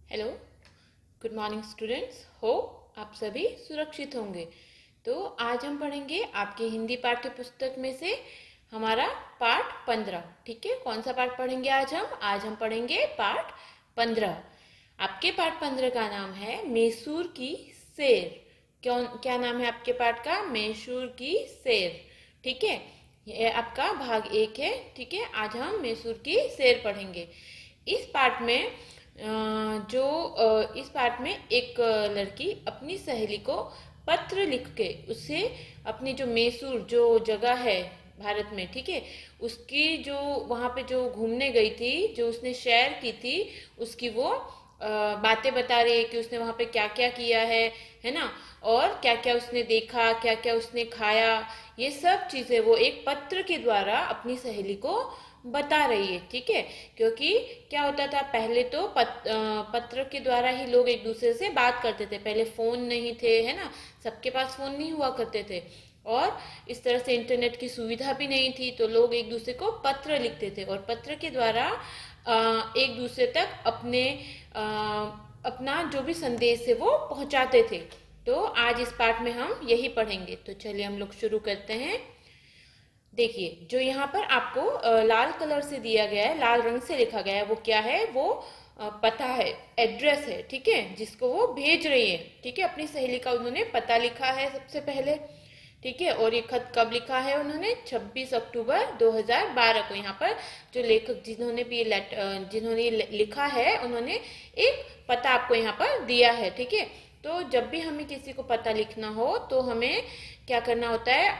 Hello, good morning students. हो आप सभी सुरक्षित होंगे। तो आज हम पढ़ेंगे आपके हिंदी पाठ्य पुस्तक में से हमारा पाठ 15। ठीक है, कौन सा पाठ पढ़ेंगे आज हम पढ़ेंगे पाठ 15। आपके पाठ 15 का नाम है मैसूर की सेर। क्या नाम है आपके पाठ का? मैसूर की सेर। ठीक है, ये आपका भाग 1 है। ठीक है, आज हम मैसूर की सेर पढ़ेंगे। इस पाठ में इस पाठ में एक लड़की अपनी सहेली को पत्र लिख के उसे अपनी जो मैसूर जो जगह है भारत में, ठीक है, उसकी जो वहाँ पे जो घूमने गई थी, जो उसने शेयर की थी, उसकी वो बातें बता रही है कि उसने वहाँ पे क्या क्या किया है ना, और क्या क्या उसने देखा, क्या क्या उसने खाया। ये सब चीज़ें वो एक पत्र के द्वारा अपनी सहेली को बता रही है। ठीक है, क्योंकि क्या होता था पहले तो पत्र के द्वारा ही लोग एक दूसरे से बात करते थे। पहले फोन नहीं थे, है ना, सबके पास फोन नहीं हुआ करते थे, और इस तरह से इंटरनेट की सुविधा भी नहीं थी, तो लोग एक दूसरे को पत्र लिखते थे और पत्र के द्वारा एक दूसरे तक अपना जो भी संदेश है वो पहुंचाते थे। तो आज इस पाठ में हम यही पढ़ेंगे। तो चलिए हम लोग शुरू करते हैं। देखिए, जो यहाँ पर आपको लाल कलर से दिया गया है, लाल रंग से लिखा गया है, वो क्या है? वो पता है, एड्रेस है। ठीक है, जिसको वो भेज रही है। ठीक है, अपनी सहेली का उन्होंने पता लिखा है सबसे पहले। ठीक है, और ये खत कब लिखा है उन्होंने? 26 अक्टूबर 2012 को। यहाँ पर जो लेखक जिन्होंने लिखा है, उन्होंने एक पता आपको यहाँ पर दिया है। ठीक है, तो जब भी हमें किसी को पता लिखना हो तो हमें क्या करना होता है?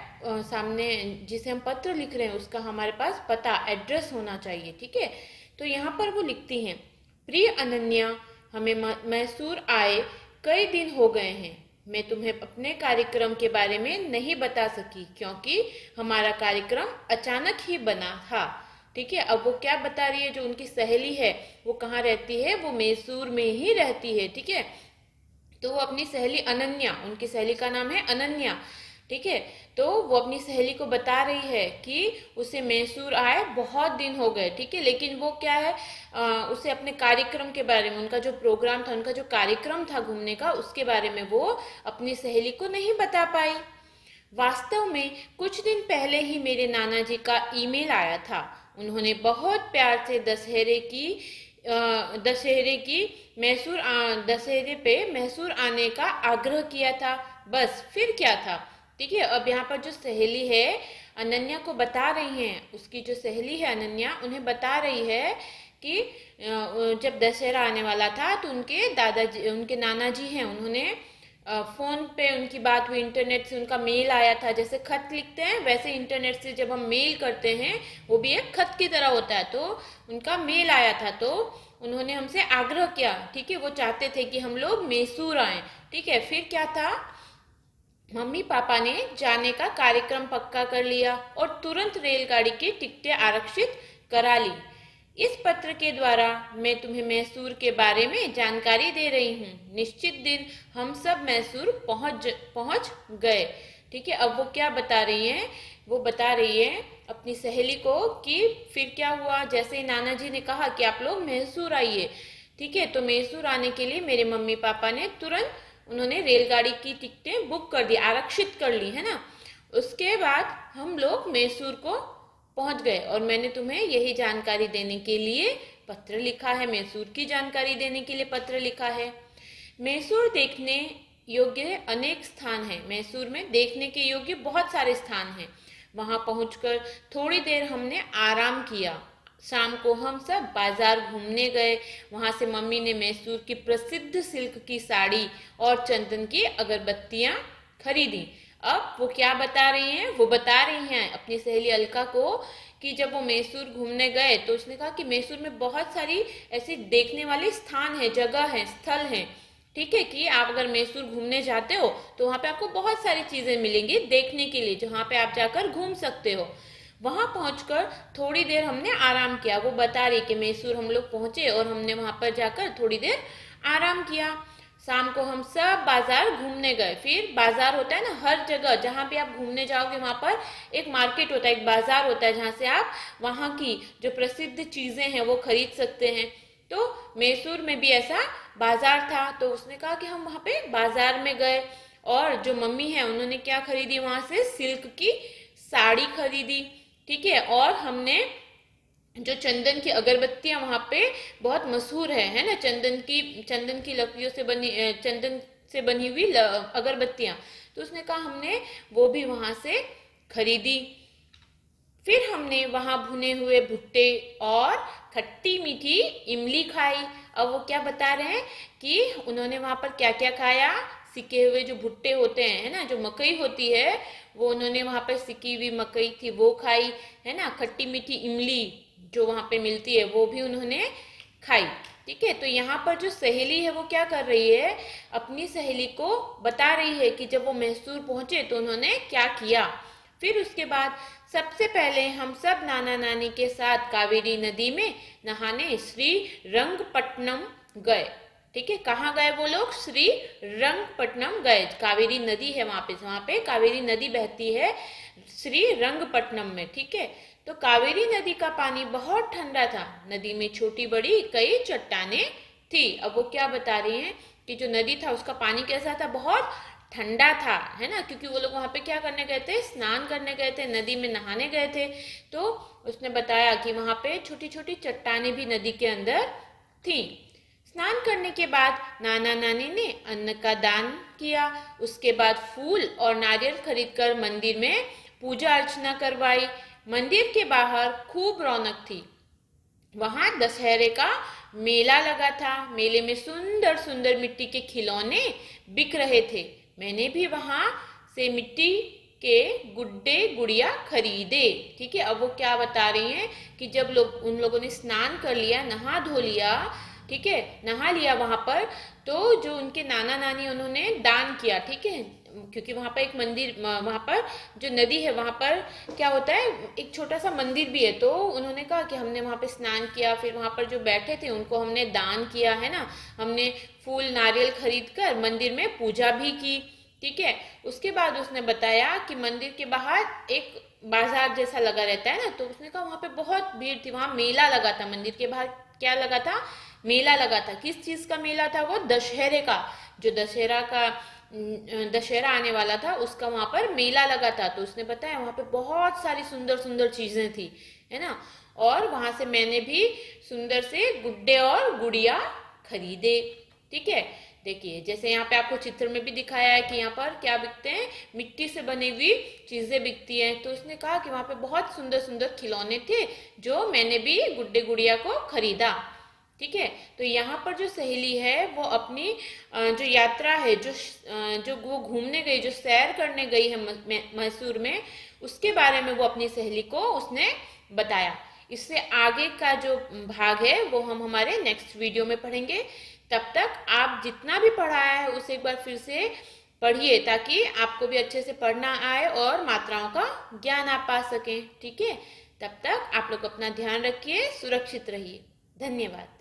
सामने जिसे हम पत्र लिख रहे हैं उसका हमारे पास पता, एड्रेस होना चाहिए। ठीक है, तो यहाँ पर वो लिखती हैं, प्रिय अनन्या, हमें मैसूर आए कई दिन हो गए हैं। मैं तुम्हें अपने कार्यक्रम के बारे में नहीं बता सकी क्योंकि हमारा कार्यक्रम अचानक ही बना था। ठीक है, अब वो क्या बता रही है? जो उनकी सहेली है वो कहाँ रहती है? वो मैसूर में ही रहती है। ठीक है, तो वो अपनी सहेली अनन्या, उनकी सहेली का नाम है अनन्या। ठीक है, तो वो अपनी सहेली को बता रही है कि उसे मैसूर आए बहुत दिन हो गए। ठीक है, लेकिन वो क्या है, उसे अपने कार्यक्रम के बारे में, उनका जो प्रोग्राम था, उनका जो कार्यक्रम था घूमने का, उसके बारे में वो अपनी सहेली को नहीं बता पाई। वास्तव में कुछ दिन पहले ही मेरे नाना जी का ईमेल आया था। उन्होंने बहुत प्यार से दशहरे पे मैसूर आने का आग्रह किया था। बस, फिर क्या था? ठीक है, अब यहाँ पर जो सहेली है अनन्या को बता रही हैं, उसकी जो सहेली है अनन्या उन्हें बता रही है कि जब दशहरा आने वाला था तो उनके नाना जी हैं, उन्होंने फोन पे उनकी बात हुई, इंटरनेट से उनका मेल आया था। जैसे खत लिखते हैं वैसे इंटरनेट से जब हम मेल करते हैं वो भी एक खत की तरह होता है, तो उनका मेल आया था। तो उन्होंने हमसे आग्रह किया। ठीक है, वो चाहते थे कि हम लोग मैसूर आए। ठीक है, फिर क्या था? मम्मी पापा ने जाने का कार्यक्रम पक्का कर लिया और तुरंत रेलगाड़ी की टिकटें आरक्षित करा ली। इस पत्र के द्वारा मैं तुम्हें मैसूर के बारे में जानकारी दे रही हूँ। निश्चित दिन हम सब मैसूर पहुंच गए। ठीक है, अब वो क्या बता रही हैं? वो बता रही है अपनी सहेली को कि फिर क्या हुआ। जैसे ही नाना जी ने कहा कि आप लोग मैसूर आइए, ठीक है, तो मैसूर आने के लिए मेरे मम्मी पापा ने तुरंत उन्होंने रेलगाड़ी की टिकटें बुक कर दी, आरक्षित कर ली, है ना। उसके बाद हम लोग मैसूर को पहुंच गए और मैंने तुम्हें यही जानकारी देने के लिए पत्र लिखा है, मैसूर की जानकारी देने के लिए पत्र लिखा है। मैसूर देखने योग्य अनेक स्थान है। मैसूर में देखने के योग्य बहुत सारे स्थान हैं। वहां पहुंचकर थोड़ी देर हमने आराम किया। शाम को हम सब बाजार घूमने गए। वहां से मम्मी ने मैसूर की प्रसिद्ध सिल्क की साड़ी और चंदन की अगरबत्तियां खरीदी। अब वो क्या बता रही हैं? वो बता रही हैं अपनी सहेली अलका को कि जब वो मैसूर घूमने गए तो उसने कहा कि मैसूर में बहुत सारी ऐसे देखने वाले स्थान है, जगह है, स्थल हैं। ठीक है, कि आप अगर मैसूर घूमने जाते हो तो वहां पे आपको बहुत सारी चीजें मिलेंगी देखने के लिए, जहाँ पे आप जाकर घूम सकते हो। वहां पहुंचकर थोड़ी देर हमने आराम किया। वो बता रही कि मैसूर हम लोग पहुंचे और हमने वहां पर जाकर थोड़ी देर आराम किया। शाम को हम सब बाजार घूमने गए। फिर बाजार होता है ना, हर जगह जहाँ भी आप घूमने जाओगे वहां पर एक मार्केट होता है, एक बाजार होता है, जहाँ से आप वहां की जो प्रसिद्ध चीजें हैं वो खरीद सकते हैं। तो मैसूर में भी ऐसा बाजार था, तो उसने कहा कि हम वहाँ पे बाजार में गए और जो मम्मी है उन्होंने क्या खरीदी, वहां से सिल्क की साड़ी खरीदी। ठीक है, और हमने जो चंदन की अगरबत्तियां वहां पे बहुत मशहूर है ना, चंदन की लकड़ियों से बनी चंदन से बनी हुई अगरबत्तियां, तो उसने कहा हमने वो भी वहां से खरीदी। फिर हमने वहां भुने हुए भुट्टे और खट्टी मीठी इमली खाई। अब वो क्या बता रहे हैं कि उन्होंने वहां पर क्या क्या खाया, सिके हुए जो भुट्टे होते हैं, है ना, जो मकई होती है, वो उन्होंने वहां पर सिकी हुई मकई थी वो खाई, है ना। खट्टी मीठी इमली जो वहां पे मिलती है वो भी उन्होंने खाई। ठीक है, तो यहाँ पर जो सहेली है वो क्या कर रही है, अपनी सहेली को बता रही है कि जब वो मैसूर पहुंचे तो उन्होंने क्या किया। फिर उसके बाद सबसे पहले हम सब नाना नानी के साथ कावेरी नदी में नहाने श्री रंगपट्टनम गए। ठीक है, कहाँ गए वो लोग, श्री रंगपट्टनम गए। कावेरी नदी है वहां पे कावेरी नदी बहती है श्री रंगपट्टनम में। ठीक है, तो कावेरी नदी का पानी बहुत ठंडा था। नदी में छोटी बड़ी कई चट्टाने थी। अब वो क्या बता रही हैं कि जो नदी था उसका पानी कैसा था, बहुत ठंडा था, है ना, क्योंकि वो लोग वहां पे क्या करने गए थे, स्नान करने गए थे, नदी में नहाने गए थे। तो उसने बताया कि वहां पे छोटी छोटी चट्टाने भी नदी के अंदर थी। स्नान करने के बाद नाना नानी ने अन्न का दान किया। उसके बाद फूल और नारियल खरीदकर मंदिर में पूजा अर्चना करवाई। मंदिर के बाहर खूब रौनक थी। वहां दशहरे का मेला लगा था। मेले में सुंदर सुंदर मिट्टी के खिलौने बिक रहे थे। मैंने भी वहां से मिट्टी के गुड्डे गुड़िया खरीदे। ठीक है, अब वो क्या बता रही हैं कि जब उन लोगों ने स्नान कर लिया, नहा धो लिया, ठीक है, नहा लिया वहां पर, तो जो उनके नाना नानी उन्होंने दान किया। ठीक है, क्योंकि वहां पर एक मंदिर, वहां पर जो नदी है वहां पर क्या होता है, एक छोटा सा मंदिर भी है। तो उन्होंने कहा कि हमने वहां पे स्नान किया, फिर वहां पर जो बैठे थे उनको हमने दान किया, है ना, हमने फूल नारियल खरीद कर मंदिर में पूजा भी की। ठीक है, उसके बाद उसने बताया कि मंदिर के बाहर एक बाजार जैसा लगा रहता है ना, तो उसने कहा वहां पे बहुत भीड़ थी, वहां मेला लगा था। मंदिर के बाहर क्या लगा था, मेला लगा था। किस चीज का मेला था वो, दशहरे का। जो दशहरा आने वाला था उसका वहां पर मेला लगा था। तो उसने बताया वहां पे बहुत सारी सुंदर सुंदर चीजें थी, है ना, और वहां से मैंने भी सुंदर से गुड्डे और गुड़िया खरीदे। ठीक है, देखिए जैसे यहाँ पे आपको चित्र में भी दिखाया है कि यहाँ पर क्या बिकते हैं, मिट्टी से बनी हुई चीजें बिकती हैं। तो उसने कहा कि वहां पे बहुत सुंदर सुंदर खिलौने थे जो मैंने भी गुड्डे गुड़िया को खरीदा। ठीक है, तो यहाँ पर जो सहेली है वो अपनी जो यात्रा है, जो वो घूमने गई, जो सैर करने गई है मैसूर में, उसके बारे में वो अपनी सहेली को उसने बताया। इससे आगे का जो भाग है वो हम हमारे नेक्स्ट वीडियो में पढ़ेंगे। तब तक आप जितना भी पढ़ाया है उसे एक बार फिर से पढ़िए, ताकि आपको भी अच्छे से पढ़ना आए और मात्राओं का ज्ञान आप पा सकें। ठीक है, तब तक आप लोग अपना ध्यान रखिए, सुरक्षित रहिए। धन्यवाद।